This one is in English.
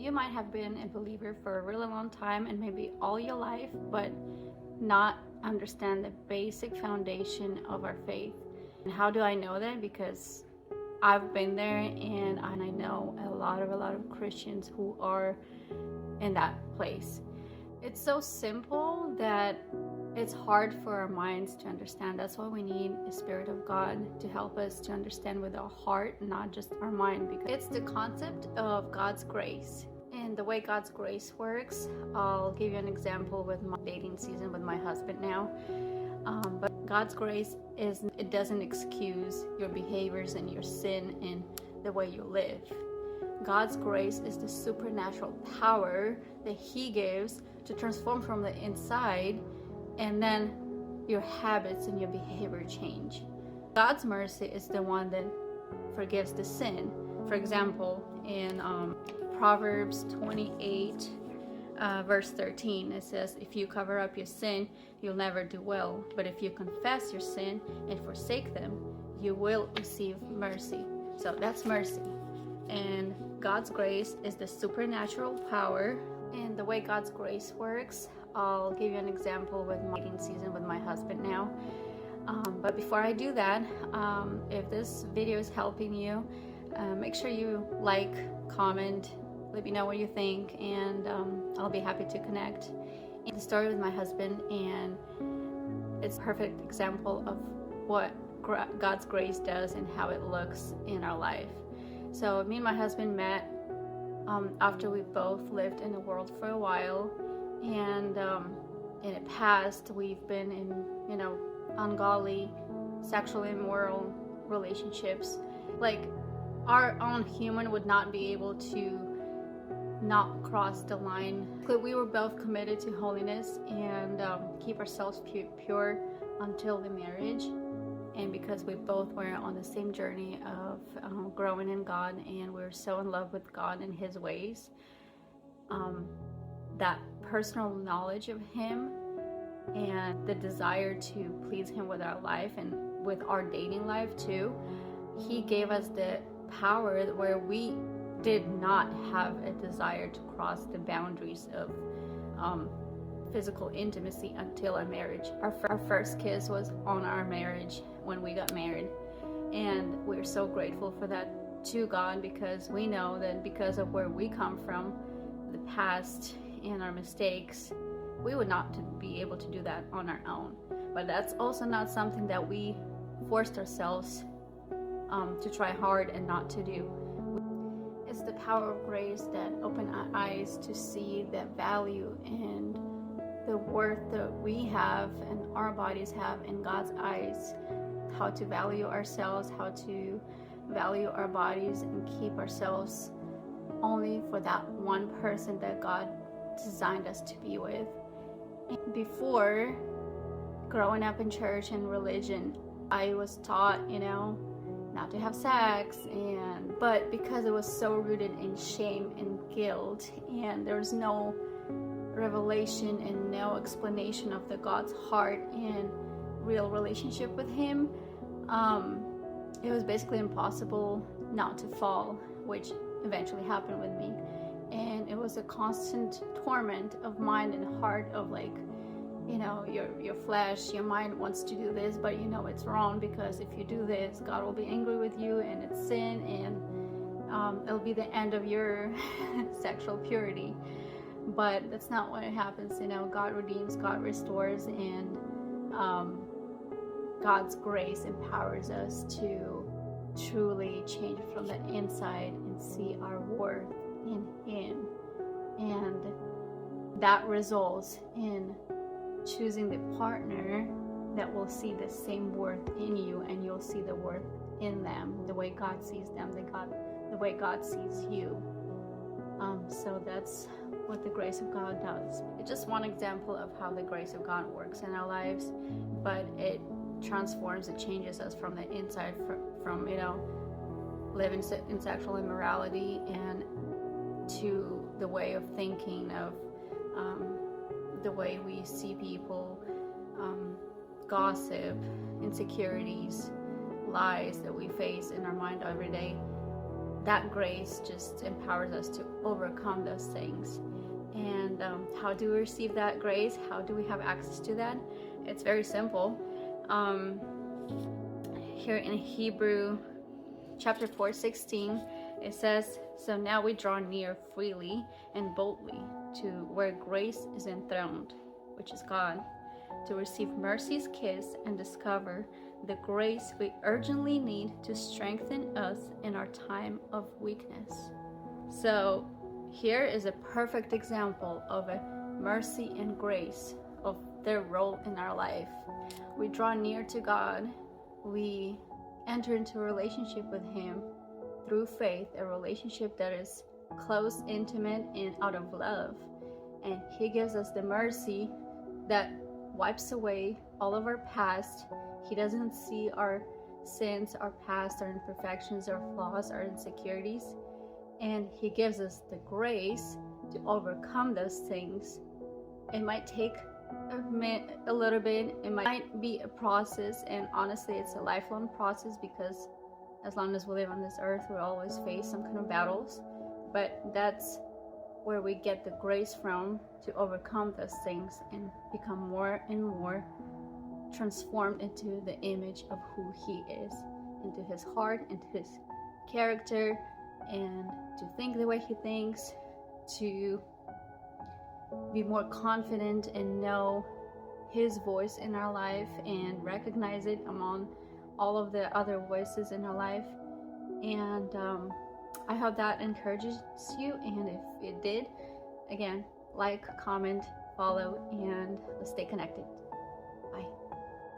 You might have been a believer for a really long time and maybe all your life, but not understand the basic foundation of our faith. And how do I know that? Because I've been there, and I know a lot of Christians who are in that place. It's so simple that it's hard for our minds to understand. That's why we need a Spirit of God to help us to understand with our heart, not just our mind, because it's the concept of God's grace. And the way God's grace works, I'll give you an example with my dating season with my husband now. But God's grace it doesn't excuse your behaviors and your sin and the way you live. God's grace is the supernatural power that He gives to transform from the inside, and then your habits and your behavior change. God's mercy is the one that forgives the sin. For example, in Proverbs 28 verse 13, it says, if you cover up your sin, you'll never do well. But if you confess your sin and forsake them, you will receive mercy. So that's mercy. And God's grace is the supernatural power. And the way God's grace works, I'll give you an example with my dating season with my husband now. But before I do that, if this video is helping you, make sure you like, comment, let me know what you think, and I'll be happy to connect. The story with my husband, and it's a perfect example of what God's grace does and how it looks in our life. So me and my husband met after we both lived in the world for a while, and in the past we've been in ungodly, sexually immoral relationships. Like, our own human would not be able to not cross the line. We were both committed to holiness and keep ourselves pure until the marriage. And because we both were on the same journey of growing in God, and we were so in love with God and His ways, that personal knowledge of Him and the desire to please Him with our life and with our dating life too, He gave us the power where we did not have a desire to cross the boundaries of physical intimacy until our marriage. Our first kiss was on our marriage when we got married, and we're so grateful for that to God, because we know that because of where we come from, the past and our mistakes, we would not be able to do that on our own. But that's also not something that we forced ourselves to try hard and not to do. It's the power of grace that opened our eyes to see the value and the worth that we have and our bodies have in God's eyes, how to value ourselves, how to value our bodies, and keep ourselves only for that one person that God designed us to be with. Before growing up in church and religion, I was taught, not to have sex, but because it was so rooted in shame and guilt, and there was no revelation and no explanation of the God's heart and real relationship with Him, it was basically impossible not to fall, which eventually happened with me. And it was a constant torment of mind and heart of your flesh, your mind wants to do this, but it's wrong, because if you do this, God will be angry with you, and it's sin, and it'll be the end of your sexual purity. But that's not what happens. God redeems, God restores, and God's grace empowers us to truly change from the inside and see our worth in Him. And that results in choosing the partner that will see the same worth in you, and you'll see the worth in them the way God sees them, the way God sees you. So that's what the grace of God does. It's just one example of how the grace of God works in our lives, but it transforms, it changes us from the inside, from living in sexual immorality, and to the way of thinking of the way we see people, gossip, insecurities, lies that we face in our mind every day. that grace just empowers us to overcome those things. And how do we receive that grace? How do we have access to that? It's very simple. Here in Hebrew chapter 4:16, it says, "So now we draw near freely and boldly to where grace is enthroned, which is God, to receive mercy's kiss and discover the grace we urgently need to strengthen us in our time of weakness." So here is a perfect example of a mercy and grace, of their role in our life. We draw near to God, we enter into a relationship with Him through faith, a relationship that is close, intimate, and out of love. And He gives us the mercy that wipes away all of our past. He doesn't see our sins, our past, our imperfections, our flaws, our insecurities. And He gives us the grace to overcome those things. It might take a little bit, it might be a process, and honestly it's a lifelong process, because as long as we live on this earth, we always face some kind of battles. But that's where we get the grace from, to overcome those things and become more and more transformed into the image of who He is, into His heart, into His character, and to think the way He thinks, to be more confident and know His voice in our life and recognize it among all of the other voices in our life. And I hope that encourages you, and if it did, again, like, comment, follow, and let's stay connected.